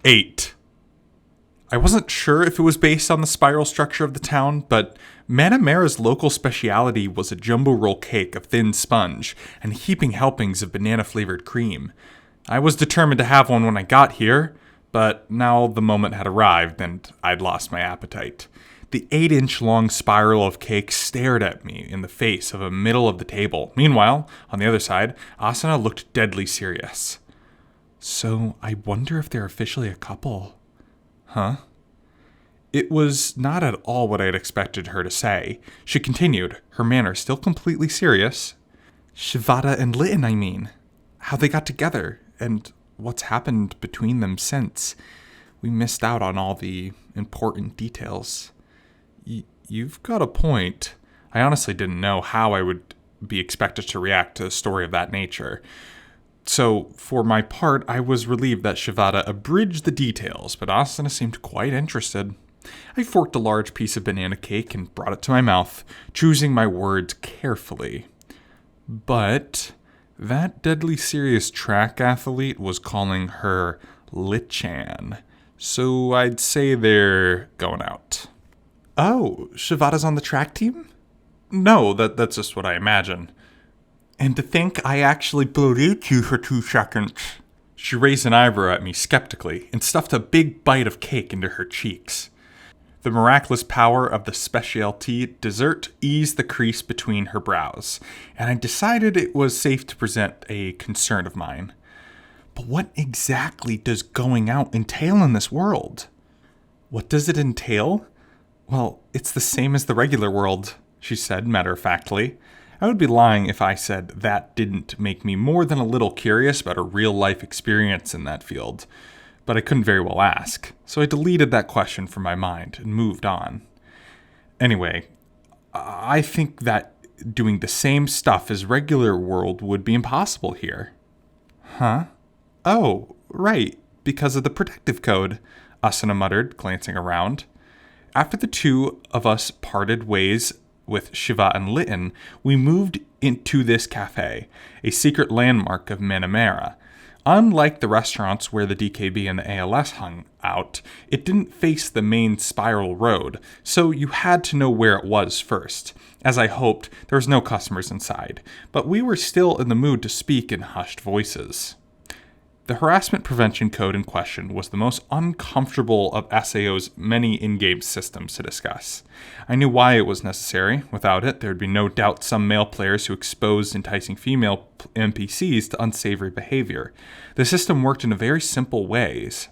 8. I wasn't sure if it was based on the spiral structure of the town, but Manamera's local speciality was a jumbo roll cake of thin sponge and heaping helpings of banana-flavored cream. I was determined to have one when I got here, but now the moment had arrived and I'd lost my appetite. The 8-inch long spiral of cake stared at me in the face of the middle of the table. Meanwhile, on the other side, Asuna looked deadly serious. So I wonder if they're officially a couple. Huh? It was not at all what I had expected her to say. She continued, her manner still completely serious. Shivata and Litten, I mean. How they got together, and what's happened between them since. We missed out on all the important details. You've got a point. I honestly didn't know how I would be expected to react to a story of that nature. So, for my part, I was relieved that Shivata abridged the details, but Asuna seemed quite interested. I forked a large piece of banana cake and brought it to my mouth, choosing my words carefully. But that deadly serious track athlete was calling her Lichan, so I'd say they're going out. Oh, Shivata's on the track team? No, that's just what I imagine. And to think I actually believed you for 2 seconds. She raised an eyebrow at me skeptically and stuffed a big bite of cake into her cheeks. The miraculous power of the specialty dessert eased the crease between her brows, and I decided it was safe to present a concern of mine. But what exactly does going out entail in this world? What does it entail? Well, it's the same as the regular world, she said matter-of-factly. I would be lying if I said that didn't make me more than a little curious about a real-life experience in that field. But I couldn't very well ask, so I deleted that question from my mind and moved on. Anyway, I think that doing the same stuff as regular world would be impossible here. Huh? Oh, right, because of the protective code, Asuna muttered, glancing around. After the two of us parted ways with Shiva and Litten, we moved into this cafe, a secret landmark of Manamera. Unlike the restaurants where the DKB and the ALS hung out, it didn't face the main spiral road, so you had to know where it was first. As I hoped, there was no customers inside, but we were still in the mood to speak in hushed voices. The harassment prevention code in question was the most uncomfortable of SAO's many in-game systems to discuss. I knew why it was necessary. Without it, there would be no doubt some male players who exposed enticing female NPCs to unsavory behavior. The system worked in a very simple ways.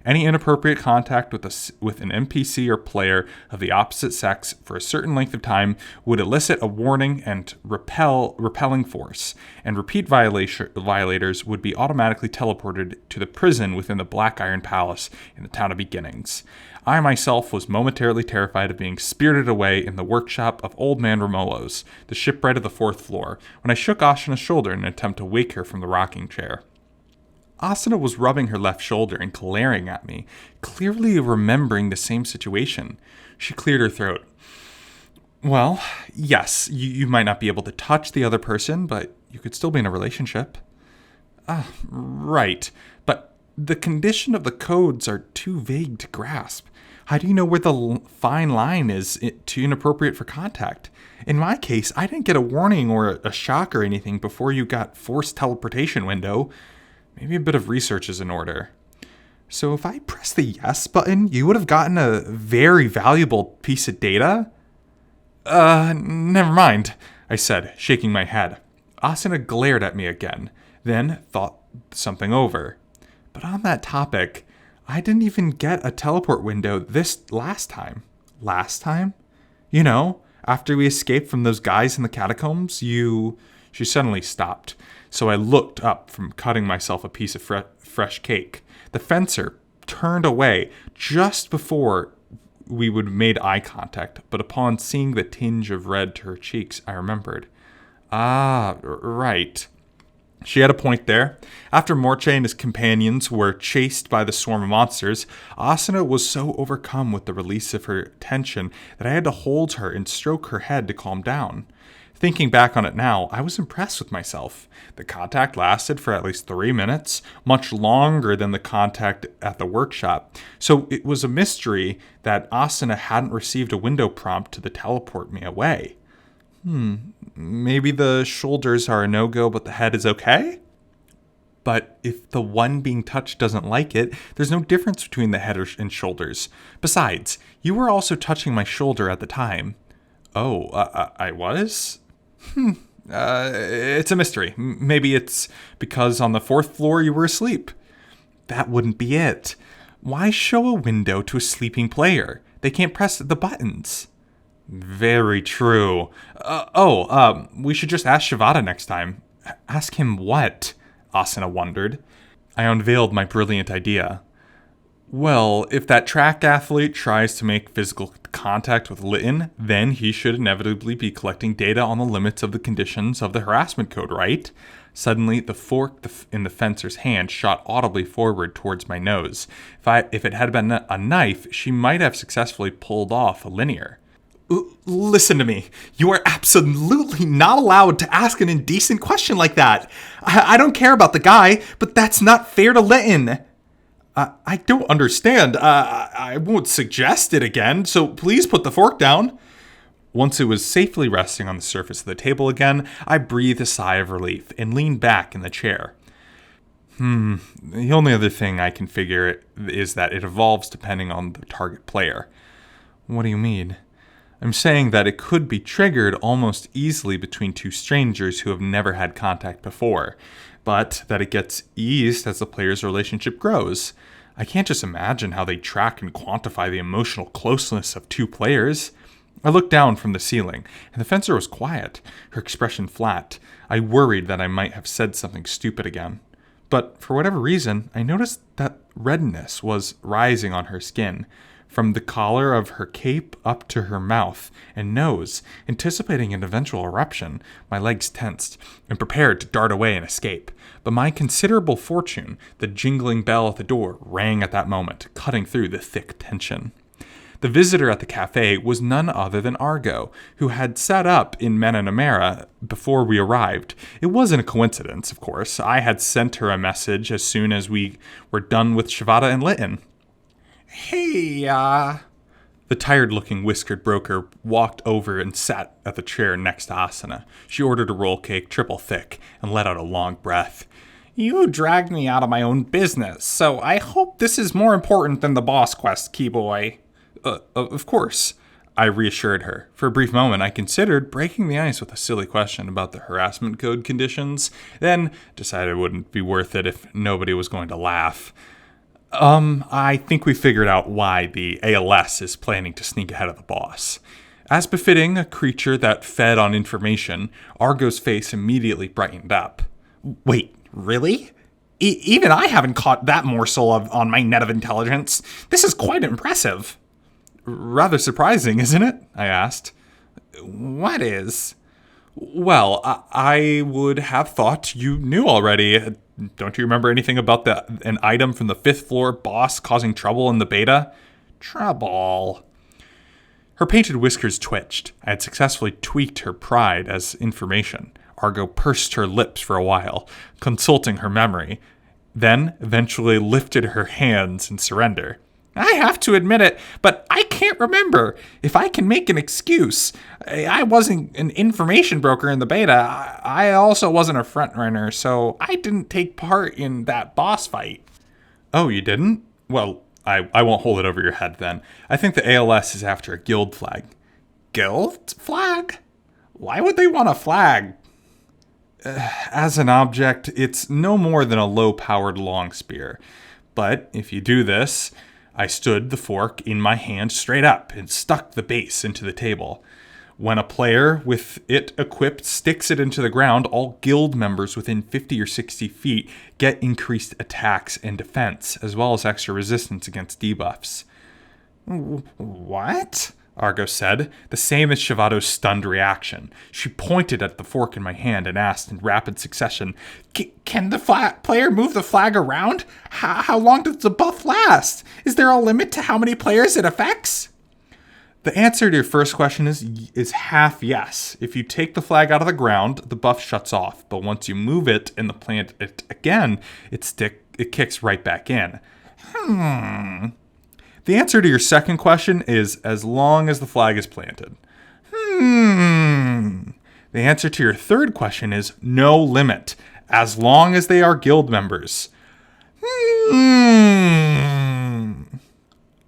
Any inappropriate contact with an NPC or player of the opposite sex for a certain length of time would elicit a warning and repelling force, and repeat violators would be automatically teleported to the prison within the Black Iron Palace in the town of Beginnings. I myself was momentarily terrified of being spirited away in the workshop of Old Man Romolo's, the shipwright of the 4th floor, when I shook Asuna's shoulder in an attempt to wake her from the rocking chair. Asuna was rubbing her left shoulder and glaring at me, clearly remembering the same situation. She cleared her throat. Well, yes, you might not be able to touch the other person, but you could still be in a relationship. Right. But the condition of the codes are too vague to grasp. How do you know where the fine line is too inappropriate for contact? In my case, I didn't get a warning or a shock or anything before you got forced teleportation window. Maybe a bit of research is in order. So if I press the yes button, you would have gotten a very valuable piece of data? Never mind, I said, shaking my head. Asuna glared at me again, then thought something over. But on that topic, I didn't even get a teleport window this last time. Last time? You know, after we escaped from those guys in the catacombs, She suddenly stopped, so I looked up from cutting myself a piece of fresh cake. The fencer turned away just before we would made eye contact, but upon seeing the tinge of red to her cheeks, I remembered. Right. She had a point there. After Morche and his companions were chased by the swarm of monsters, Asuna was so overcome with the release of her tension that I had to hold her and stroke her head to calm down. Thinking back on it now, I was impressed with myself. The contact lasted for at least 3 minutes, much longer than the contact at the workshop. So it was a mystery that Asuna hadn't received a window prompt to teleport me away. Maybe the shoulders are a no-go, but the head is okay? But if the one being touched doesn't like it, there's no difference between the head and shoulders. Besides, you were also touching my shoulder at the time. Oh, I was? It's a mystery. Maybe it's because on the 4th floor you were asleep. That wouldn't be it. Why show a window to a sleeping player? They can't press the buttons. Very true. We should just ask Shivata next time. Ask him what? Asuna wondered. I unveiled my brilliant idea. Well, if that track athlete tries to make physical contact with Litten, then he should inevitably be collecting data on the limits of the conditions of the harassment code, right? Suddenly, the fork in the fencer's hand shot audibly forward towards my nose. If it had been a knife, she might have successfully pulled off a linear. Listen to me. You are absolutely not allowed to ask an indecent question like that. I don't care about the guy, but that's not fair to Litten. I don't understand. I won't suggest it again, so please put the fork down. Once it was safely resting on the surface of the table again, I breathed a sigh of relief and leaned back in the chair. The only other thing I can figure is that it evolves depending on the target player. What do you mean? I'm saying that it could be triggered almost easily between two strangers who have never had contact before, but that it gets eased as the player's relationship grows. I can't just imagine how they track and quantify the emotional closeness of two players. I looked down from the ceiling, and the fencer was quiet, her expression flat. I worried that I might have said something stupid again. But for whatever reason, I noticed that redness was rising on her skin, from the collar of her cape up to her mouth and nose. Anticipating an eventual eruption, my legs tensed and prepared to dart away and escape. But my considerable fortune, the jingling bell at the door, rang at that moment, cutting through the thick tension. The visitor at the cafe was none other than Argo, who had sat up in Mananamera before we arrived. It wasn't a coincidence, of course. I had sent her a message as soon as we were done with Shivata and Litten. Hey, The tired-looking whiskered broker walked over and sat at the chair next to Asuna. She ordered a roll cake triple thick and let out a long breath. You dragged me out of my own business, so I hope this is more important than the boss quest, Keyboy. Of course, I reassured her. For a brief moment, I considered breaking the ice with a silly question about the harassment code conditions, then decided it wouldn't be worth it if nobody was going to laugh. I think we figured out why the ALS is planning to sneak ahead of the boss. As befitting a creature that fed on information, Argo's face immediately brightened up. Wait, really? Even I haven't caught that morsel on my net of intelligence. This is quite impressive. Rather surprising, isn't it? I asked. What is? Well, I would have thought you knew already. Don't you remember anything about an item from the 5th floor boss causing trouble in the beta? Trouble. Her painted whiskers twitched. I had successfully tweaked her pride as information. Argo pursed her lips for a while, consulting her memory, then eventually lifted her hands in surrender. I have to admit it, but I can't remember. If I can make an excuse, I wasn't an information broker in the beta. I also wasn't a frontrunner, so I didn't take part in that boss fight. Oh, you didn't? Well, I won't hold it over your head then. I think the ALS is after a guild flag. Guild flag? Why would they want a flag? As an object, it's no more than a low-powered long spear. But if you do this... I stood the fork in my hand straight up and stuck the base into the table. When a player with it equipped sticks it into the ground, all guild members within 50 or 60 feet get increased attacks and defense, as well as extra resistance against debuffs. What? Argo said, the same as Shivato's stunned reaction. She pointed at the fork in my hand and asked in rapid succession, Can the player move the flag around? How long does the buff last? Is there a limit to how many players it affects? The answer to your first question is half yes. If you take the flag out of the ground, the buff shuts off. But once you move it and plant it again, it kicks right back in. The answer to your second question is as long as the flag is planted. The answer to your third question is no limit, as long as they are guild members.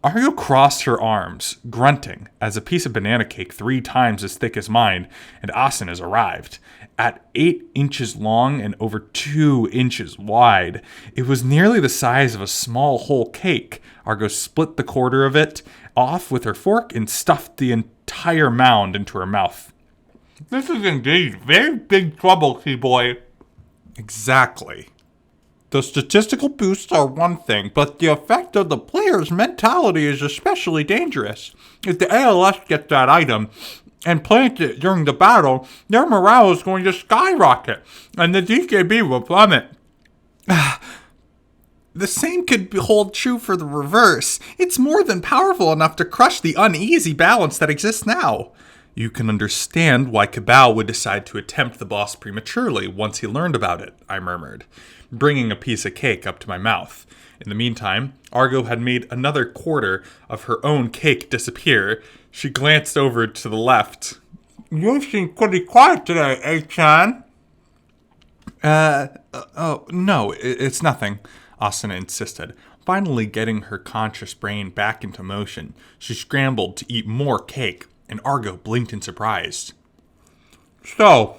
Argo crossed her arms, grunting, as a piece of banana cake 3 times as thick as mine and Asana's arrived. At 8 inches long and over 2 inches wide, it was nearly the size of a small whole cake. Argo split the quarter of it off with her fork and stuffed the entire mound into her mouth. This is indeed very big trouble, key boy. Exactly. The statistical boosts are one thing, but the effect of the player's mentality is especially dangerous. If the ALS gets that item and plants it during the battle, their morale is going to skyrocket, and the DKB will plummet. The same could hold true for the reverse. It's more than powerful enough to crush the uneasy balance that exists now. You can understand why Cabal would decide to attempt the boss prematurely once he learned about it, I murmured, bringing a piece of cake up to my mouth. In the meantime, Argo had made another quarter of her own cake disappear. She glanced over to the left. You seem pretty quiet today, Chan? No, it's nothing, Asuna insisted. Finally getting her conscious brain back into motion, she scrambled to eat more cake, and Argo blinked in surprise. So,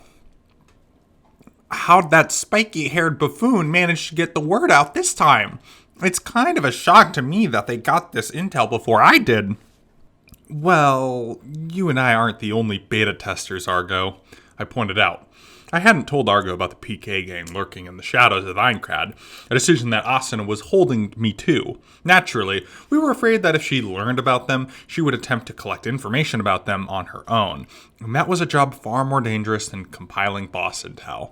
how'd that spiky-haired buffoon manage to get the word out this time? It's kind of a shock to me that they got this intel before I did. Well, you and I aren't the only beta testers, Argo, I pointed out. I hadn't told Argo about the PK gang lurking in the shadows of Einkrad, a decision that Asuna was holding me to. Naturally, we were afraid that if she learned about them, she would attempt to collect information about them on her own, and that was a job far more dangerous than compiling boss intel.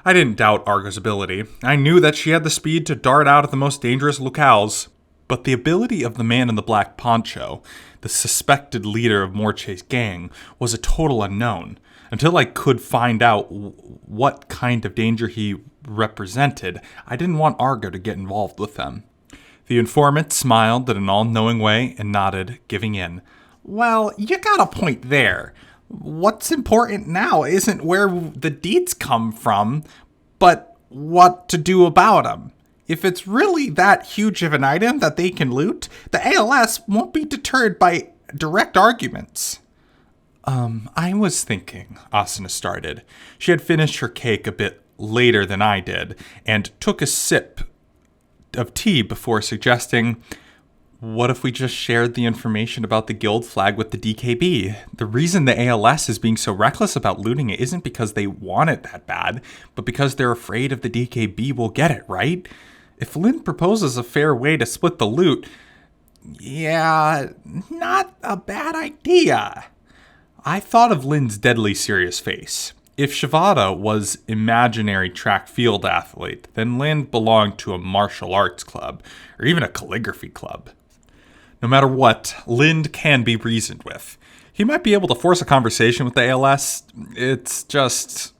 I didn't doubt Argo's ability. I knew that she had the speed to dart out at the most dangerous locales, but the ability of the man in the black poncho, the suspected leader of Morche's gang, was a total unknown. Until I could find out what kind of danger he represented, I didn't want Argo to get involved with them. The informant smiled in an all-knowing way and nodded, giving in. Well, you got a point there. What's important now isn't where the deeds come from, but what to do about them. If it's really that huge of an item that they can loot, the ALS won't be deterred by direct arguments. I was thinking, Asuna started. She had finished her cake a bit later than I did, and took a sip of tea before suggesting, what if we just shared the information about the guild flag with the DKB? The reason the ALS is being so reckless about looting it isn't because they want it that bad, but because they're afraid if the DKB will get it, right? If Lynn proposes a fair way to split the loot, yeah, not a bad idea. I thought of Lynn's deadly serious face. If Shivada was imaginary track field athlete, then Lynn belonged to a martial arts club, or even a calligraphy club. No matter what, Lynn can be reasoned with. He might be able to force a conversation with the ALS. It's just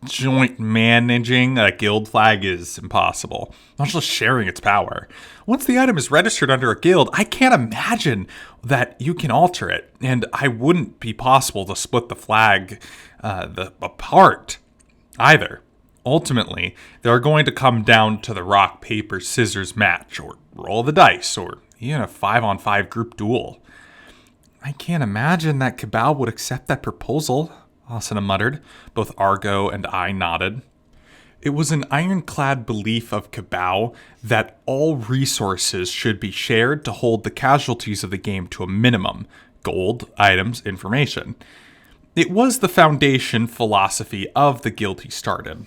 joint managing a guild flag is impossible, much less sharing its power. Once the item is registered under a guild, I can't imagine that you can alter it, and I wouldn't be possible to split the flag apart either. Ultimately, they are going to come down to the rock, paper, scissors match, or roll the dice, or even a 5-on-5 group duel. I can't imagine that Cabal would accept that proposal, Asuna muttered. Both Argo and I nodded. It was an ironclad belief of Cabal that all resources should be shared to hold the casualties of the game to a minimum: gold, items, information. It was the foundation philosophy of the guild he started.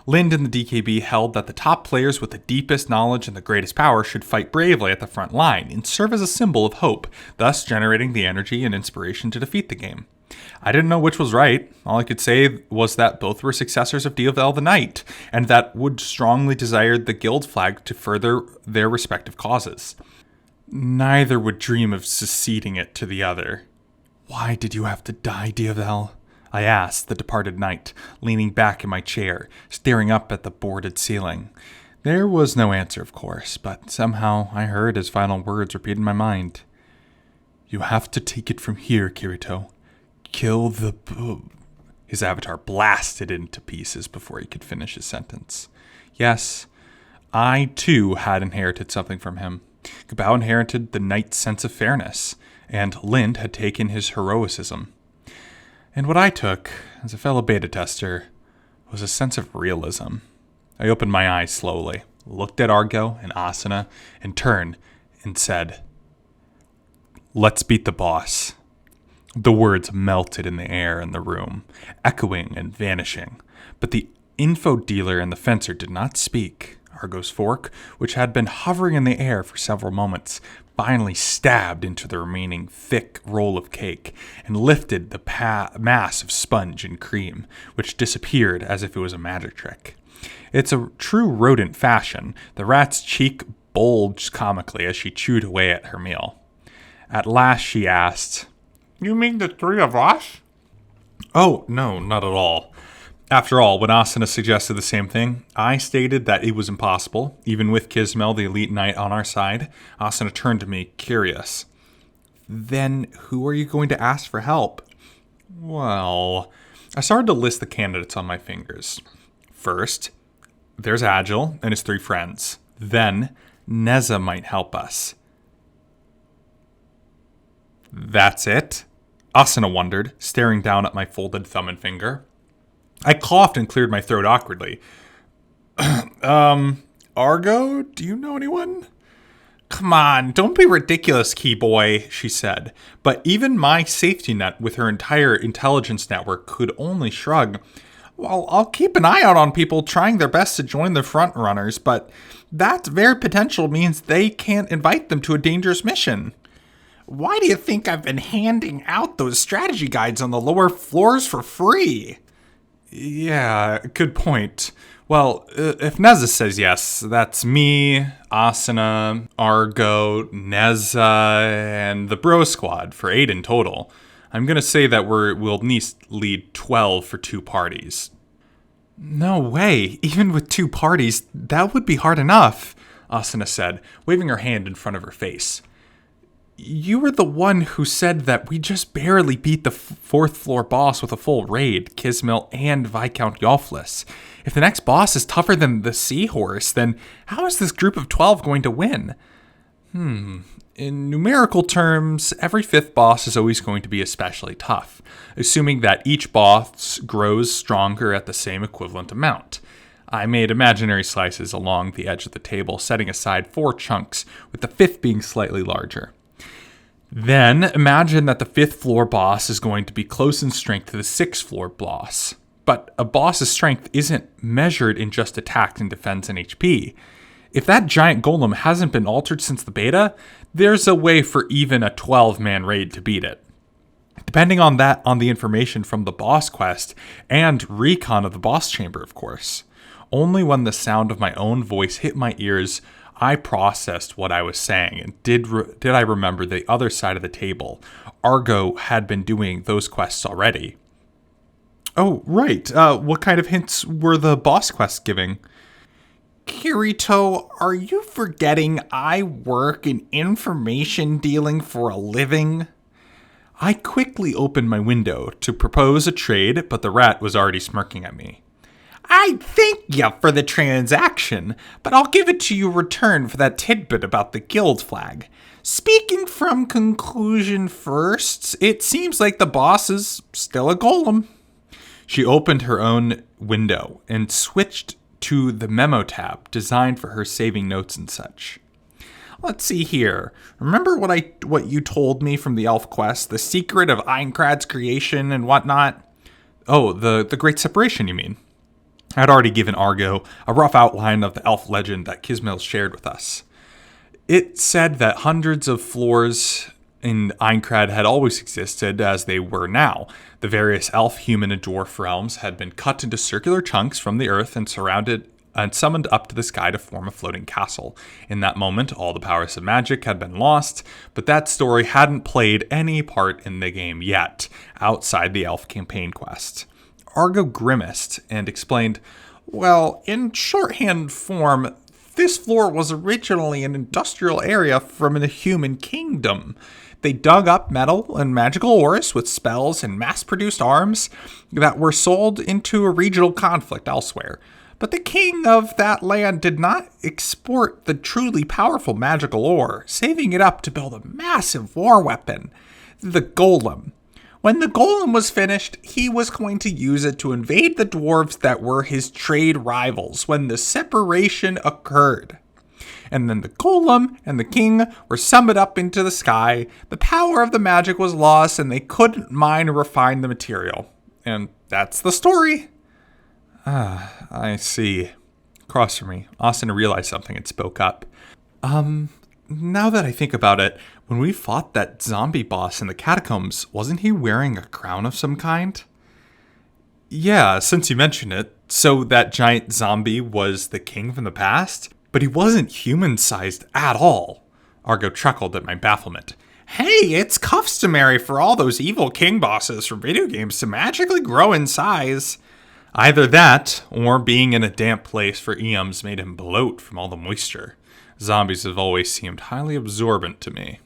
Lind and the DKB held that the top players with the deepest knowledge and the greatest power should fight bravely at the front line and serve as a symbol of hope, thus generating the energy and inspiration to defeat the game. I didn't know which was right. All I could say was that both were successors of Diovel the Knight, and that would strongly desire the guild flag to further their respective causes. Neither would dream of succeeding it to the other. Why did you have to die, Diavel? I asked the departed knight, leaning back in my chair, staring up at the boarded ceiling. There was no answer, of course, but somehow I heard his final words repeat in my mind. You have to take it from here, Kirito. Kill the... His avatar blasted into pieces before he could finish his sentence. Yes, I too had inherited something from him. Kabao inherited the knight's sense of fairness, and Lind had taken his heroicism. And what I took, as a fellow beta tester, was a sense of realism. I opened my eyes slowly, looked at Argo and Asuna, and turned and said, "Let's beat the boss." The words melted in the air in the room, echoing and vanishing, but the info dealer and the fencer did not speak. Argo's fork, which had been hovering in the air for several moments, finally stabbed into the remaining thick roll of cake and lifted the mass of sponge and cream, which disappeared as if it was a magic trick. It's a true rodent fashion. The rat's cheek bulged comically as she chewed away at her meal. At last she asked, You mean the three of us? "Oh, no, not at all." After all, when Asuna suggested the same thing, I stated that it was impossible, even with Kismel, the elite knight, on our side. Asuna turned to me, curious. "Then who are you going to ask for help?" Well, I started to list the candidates on my fingers. First, there's Agile and his 3 friends. Then, Neza might help us. That's it? Asuna wondered, staring down at my folded thumb and finger. I coughed and cleared my throat awkwardly. Argo, do you know anyone? "Come on, don't be ridiculous, Keyboy," she said. But even my safety net with her entire intelligence network could only shrug. "Well, I'll keep an eye out on people trying their best to join the front runners, but that very potential means they can't invite them to a dangerous mission." "Why do you think I've been handing out those strategy guides on the lower floors for free?" Yeah, good point. Well, if Neza says yes, that's me, Asuna, Argo, Neza, and the Bro Squad for 8 in total. I'm going to say that we'll at least lead 12 for 2 parties. No way. Even with 2 parties, that would be hard enough, Asuna said, waving her hand in front of her face. You were the one who said that we just barely beat the 4th floor boss with a full raid, Kismil and Viscount Yolflis. If the next boss is tougher than the Seahorse, then how is this group of 12 going to win? In numerical terms, every 5th boss is always going to be especially tough, assuming that each boss grows stronger at the same equivalent amount. I made imaginary slices along the edge of the table, setting aside 4 chunks, with the 5th being slightly larger. Then, imagine that the 5th floor boss is going to be close in strength to the 6th floor boss. But a boss's strength isn't measured in just attack and defense and HP. If that giant golem hasn't been altered since the beta, there's a way for even a 12-man raid to beat it. Depending on the information from the boss quest and recon of the boss chamber, of course. Only when the sound of my own voice hit my ears, I processed what I was saying, and did I remember the other side of the table. Argo had been doing those quests already. Oh, right. What kind of hints were the boss quests giving? Kirito, are you forgetting I work in information dealing for a living? I quickly opened my window to propose a trade, but the rat was already smirking at me. I'd thank you for the transaction, but I'll give it to you in return for that tidbit about the guild flag. Speaking from conclusion first, it seems like the boss is still a golem. She opened her own window and switched to the memo tab designed for her saving notes and such. Let's see here. Remember what you told me from the elf quest, the secret of Einkrad's creation and whatnot? Oh, the Great Separation, you mean? I'd already given Argo a rough outline of the elf legend that Kismel shared with us. It said that hundreds of floors in Einkrad had always existed as they were now. The various elf, human, and dwarf realms had been cut into circular chunks from the earth and surrounded and summoned up to the sky to form a floating castle. In that moment, all the powers of magic had been lost, but that story hadn't played any part in the game yet, outside the elf campaign quest. Argo grimaced and explained, "Well, in shorthand form, this floor was originally an industrial area from the human kingdom. They dug up metal and magical ores with spells and mass-produced arms that were sold into a regional conflict elsewhere. But the king of that land did not export the truly powerful magical ore, saving it up to build a massive war weapon, the Golem. When the Golem was finished, he was going to use it to invade the dwarves that were his trade rivals when the separation occurred. And then the Golem and the king were summoned up into the sky, the power of the magic was lost, and they couldn't mine or refine the material. And that's the story." I see. Across from me, Austin realized something and spoke up. Now that I think about it, when we fought that zombie boss in the catacombs, wasn't he wearing a crown of some kind? Yeah, since you mention it, so that giant zombie was the king from the past? But he wasn't human-sized at all. Argo chuckled at my bafflement. Hey, it's customary for all those evil king bosses from video games to magically grow in size. Either that, or being in a damp place for eons made him bloat from all the moisture. Zombies have always seemed highly absorbent to me.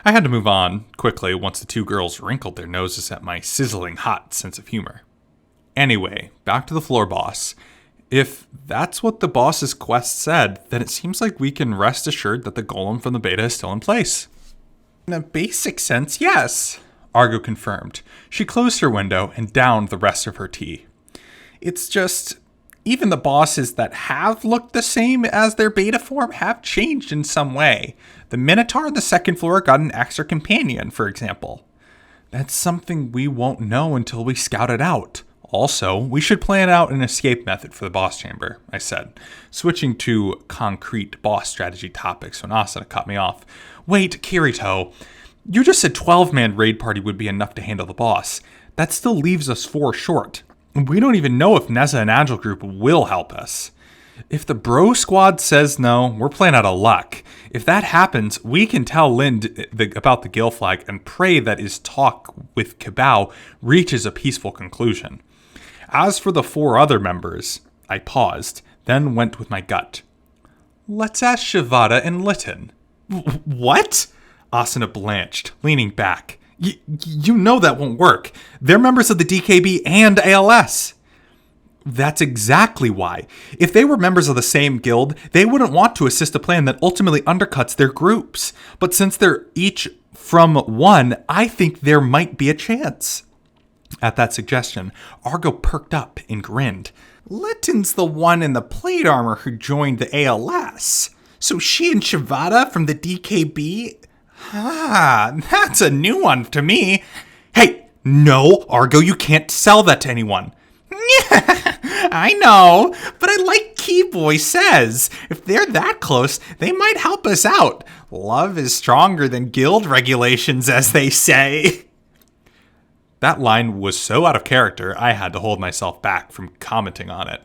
I had to move on quickly once the two girls wrinkled their noses at my sizzling hot sense of humor. Anyway, back to the floor boss. If that's what the boss's quest said, then it seems like we can rest assured that the golem from the beta is still in place. In a basic sense, yes, Argo confirmed. She closed her window and downed the rest of her tea. It's just, even the bosses that have looked the same as their beta form have changed in some way. The Minotaur on the second floor got an extra companion, for example. That's something we won't know until we scout it out. Also, we should plan out an escape method for the boss chamber, I said, switching to concrete boss strategy topics when Asuna cut me off. Wait, Kirito, you just said 12-man raid party would be enough to handle the boss. That still leaves us 4 short. We don't even know if Neza and Agile Group will help us. If the bro squad says no, we're playing out of luck. If that happens, we can tell Lind about the Guild flag and pray that his talk with Kabao reaches a peaceful conclusion. As for the 4 other members, I paused, then went with my gut. Let's ask Shivada and Litten. What? Asuna blanched, leaning back. You know that won't work. They're members of the DKB and ALS. That's exactly why. If they were members of the same guild, they wouldn't want to assist a plan that ultimately undercuts their groups. But since they're each from one, I think there might be a chance. At that suggestion, Argo perked up and grinned. Litton's the one in the plate armor who joined the ALS. So she and Shivada from the DKB? That's a new one to me. Hey, no, Argo, you can't sell that to anyone. I know, but I like Keyboy says. If they're that close, they might help us out. Love is stronger than guild regulations, as they say. That line was so out of character, I had to hold myself back from commenting on it.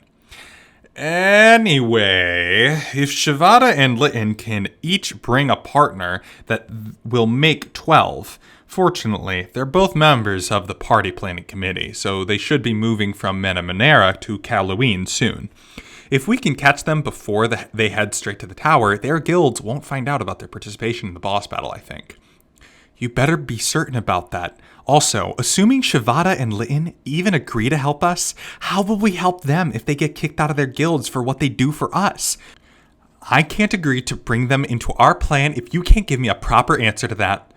Anyway, if Shivada and Litten can each bring a partner, that will make 12. Fortunately, they're both members of the party planning committee, so they should be moving from Menamanera to Halloween soon. If we can catch them before they head straight to the tower, their guilds won't find out about their participation in the boss battle, I think. You better be certain about that. Also, assuming Shivada and Litten even agree to help us, how will we help them if they get kicked out of their guilds for what they do for us? I can't agree to bring them into our plan if you can't give me a proper answer to that,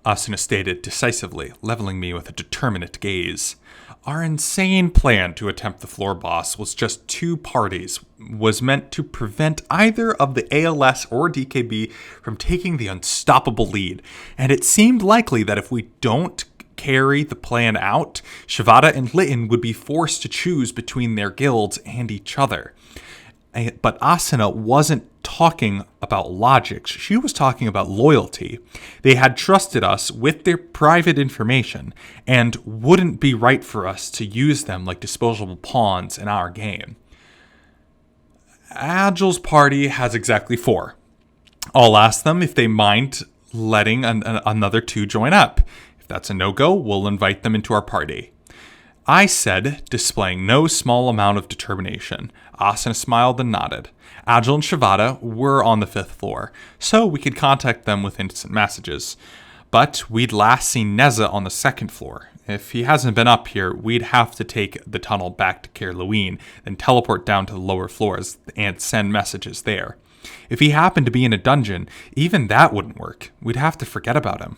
Asuna stated decisively, leveling me with a determinate gaze. Our insane plan to attempt the floor boss was just 2 parties, was meant to prevent either of the ALS or DKB from taking the unstoppable lead, and it seemed likely that if we don't carry the plan out, Shivada and Litten would be forced to choose between their guilds and each other. But Asuna wasn't talking about logic. She was talking about loyalty. They had trusted us with their private information and wouldn't be right for us to use them like disposable pawns in our game. Agile's party has exactly 4. I'll ask them if they mind letting another 2 join up. If that's a no-go, we'll invite them into our party. I said, displaying no small amount of determination. Asuna smiled and nodded. Agile and Shivada were on the 5th floor, so we could contact them with instant messages. But we'd last seen Neza on the 2nd floor. If he hasn't been up here, we'd have to take the tunnel back to Caerluine, then teleport down to the lower floors and send messages there. If he happened to be in a dungeon, even that wouldn't work. We'd have to forget about him.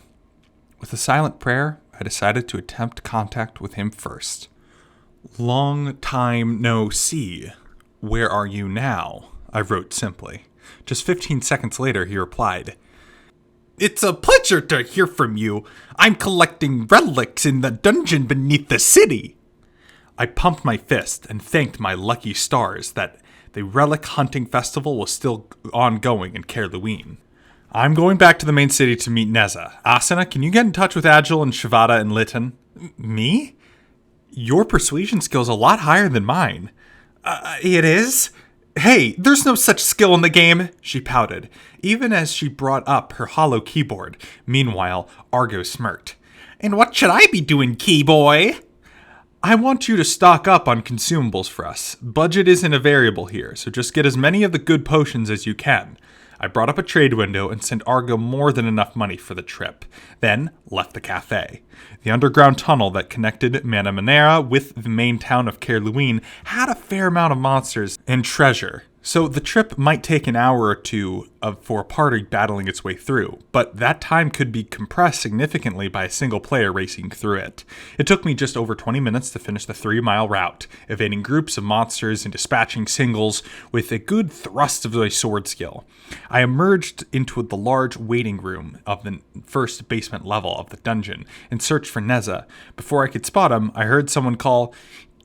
With a silent prayer, I decided to attempt contact with him first. Long time no see. Where are you now? I wrote simply. Just 15 seconds later, he replied, It's a pleasure to hear from you. I'm collecting relics in the dungeon beneath the city. I pumped my fist and thanked my lucky stars that the relic hunting festival was still ongoing in Caerluine. I'm going back to the main city to meet Neza. Asuna, can you get in touch with Agile and Shivada and Lytton? Me? Your persuasion skill's a lot higher than mine. It is? Hey, there's no such skill in the game, she pouted, even as she brought up her hollow keyboard. Meanwhile, Argo smirked. And what should I be doing, keyboy? I want you to stock up on consumables for us. Budget isn't a variable here, so just get as many of the good potions as you can. I brought up a trade window and sent Argo more than enough money for the trip, then left the cafe. The underground tunnel that connected Manamera with the main town of Caerluine had a fair amount of monsters and treasure, so the trip might take an hour or two for a party battling its way through, but that time could be compressed significantly by a single player racing through it. It took me just over 20 minutes to finish the 3-mile route, evading groups of monsters and dispatching singles with a good thrust of my sword skill. I emerged into the large waiting room of the first basement level of the dungeon and searched for Neza. Before I could spot him, I heard someone call,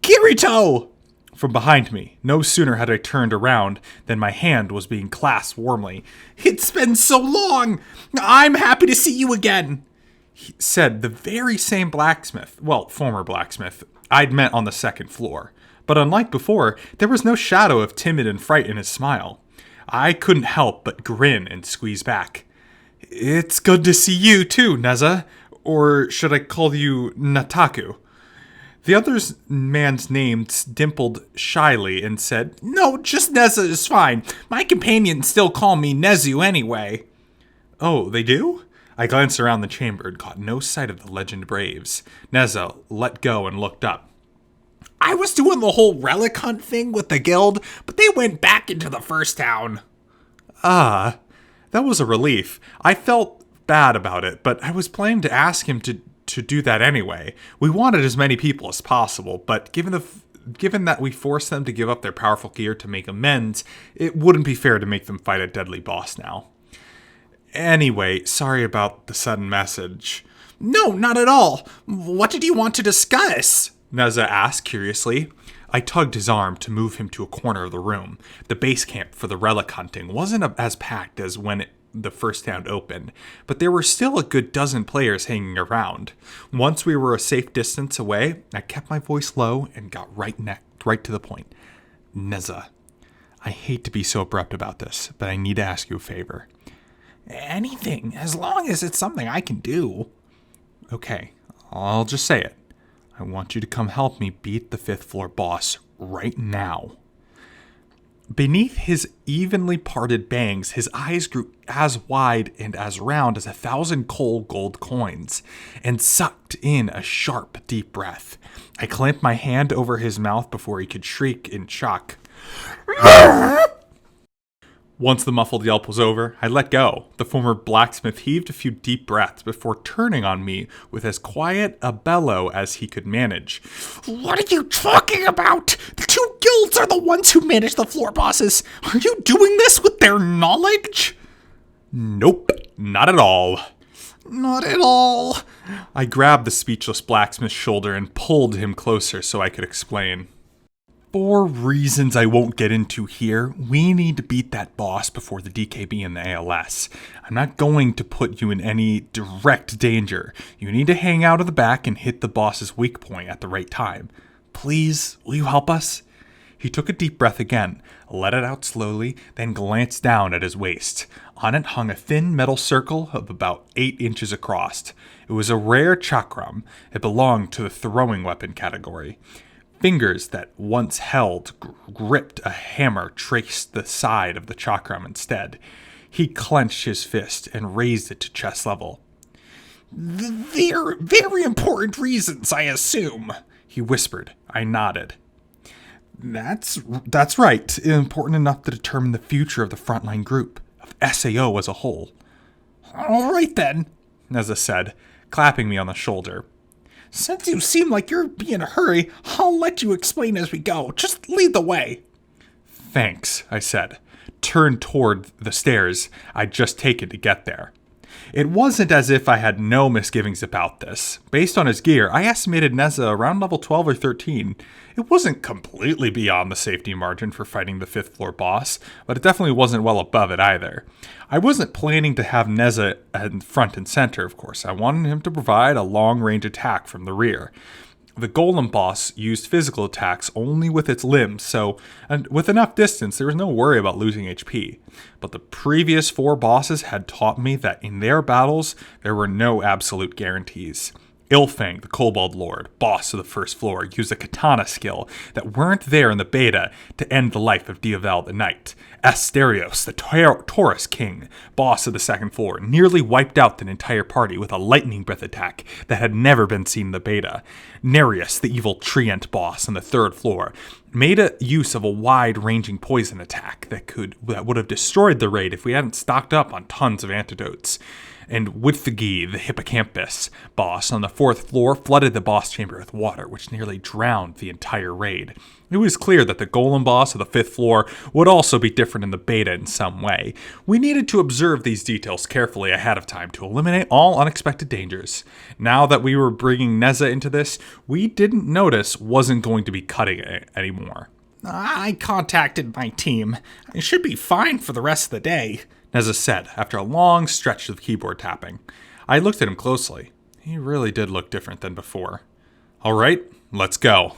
"Kirito!" from behind me. No sooner had I turned around than my hand was being clasped warmly. "It's been so long! I'm happy to see you again!" He said the very same blacksmith, former blacksmith, I'd met on the 2nd floor. But unlike before, there was no shadow of timid and fright in his smile. I couldn't help but grin and squeeze back. "It's good to see you too, Neza. Or should I call you Nataku?" The other man's name dimpled shyly and said, "No, just Neza is fine. My companions still call me Nezu anyway." "Oh, they do?" I glanced around the chamber and caught no sight of the legend braves. Neza let go and looked up. "I was doing the whole relic hunt thing with the guild, but they went back into the first town." Ah, that was a relief. I felt bad about it, but I was planning to ask him to do that anyway. We wanted as many people as possible, but given that we forced them to give up their powerful gear to make amends, it wouldn't be fair to make them fight a deadly boss now. Anyway, sorry about the sudden message. "No, not at all. What did you want to discuss?" Neza asked curiously. I tugged his arm to move him to a corner of the room. The base camp for the relic hunting wasn't as packed as when the first round opened, but there were still a good dozen players hanging around. Once we were a safe distance away, I kept my voice low and got right to the point. "Neza, I hate to be so abrupt about this, but I need to ask you a favor." "Anything, as long as it's something I can do." "Okay, I'll just say it. I want you to come help me beat the 5th floor boss right now." Beneath his evenly parted bangs, his eyes grew as wide and as round as 1,000 cold gold coins, and sucked in a sharp, deep breath. I clamped my hand over his mouth before he could shriek in shock. Once the muffled yelp was over, I let go. The former blacksmith heaved a few deep breaths before turning on me with as quiet a bellow as he could manage. "What are you talking about? The 2 guilds are the ones who manage the floor bosses. Are you doing this with their knowledge?" "Nope, not at all." "Not at all." I grabbed the speechless blacksmith's shoulder and pulled him closer so I could explain. For reasons I won't get into here, we need to beat that boss before the DKB and the ALS. I'm not going to put you in any direct danger. You need to hang out at the back and hit the boss's weak point at the right time. Please, will you help us? He took a deep breath again, let it out slowly, then glanced down at his waist. On it hung a thin metal circle of about 8 inches across. It was a rare chakram. It belonged to the throwing weapon category. Fingers that once held, gripped a hammer traced the side of the chakram instead. He clenched his fist and raised it to chest level. They're very important reasons, I assume, he whispered. I nodded. That's right. Important enough to determine the future of the frontline group, of SAO as a whole. All right then, Neza said, clapping me on the shoulder. Since you seem like you're in a hurry, I'll let you explain as we go. Just lead the way. Thanks, I said, turned toward the stairs I'd just taken to get there. It wasn't as if I had no misgivings about this. Based on his gear, I estimated Neza around level 12 or 13. It wasn't completely beyond the safety margin for fighting the 5th floor boss, but it definitely wasn't well above it either. I wasn't planning to have Neza in front and center, of course. I wanted him to provide a long-range attack from the rear. The golem boss used physical attacks only with its limbs, so and with enough distance, there was no worry about losing HP. But the previous 4 bosses had taught me that in their battles, there were no absolute guarantees. Ilfang, the Kobold Lord, boss of the 1st floor, used a katana skill that weren't there in the beta to end the life of Diavel the Knight. Asterios, the Taurus King, boss of the 2nd floor, nearly wiped out an entire party with a lightning breath attack that had never been seen in the beta. Nereus, the evil Treant boss on the 3rd floor, made a use of a wide-ranging poison attack that would have destroyed the raid if we hadn't stocked up on tons of antidotes. And Withagi, the Hippocampus boss on the 4th floor, flooded the boss chamber with water, which nearly drowned the entire raid. It was clear that the golem boss of the 5th floor would also be different in the beta in some way. We needed to observe these details carefully ahead of time to eliminate all unexpected dangers. Now that we were bringing Neza into this, we didn't notice wasn't going to be cutting it anymore. I contacted my team. I should be fine for the rest of the day, Neza said after a long stretch of keyboard tapping. I looked at him closely. He really did look different than before. All right, let's go.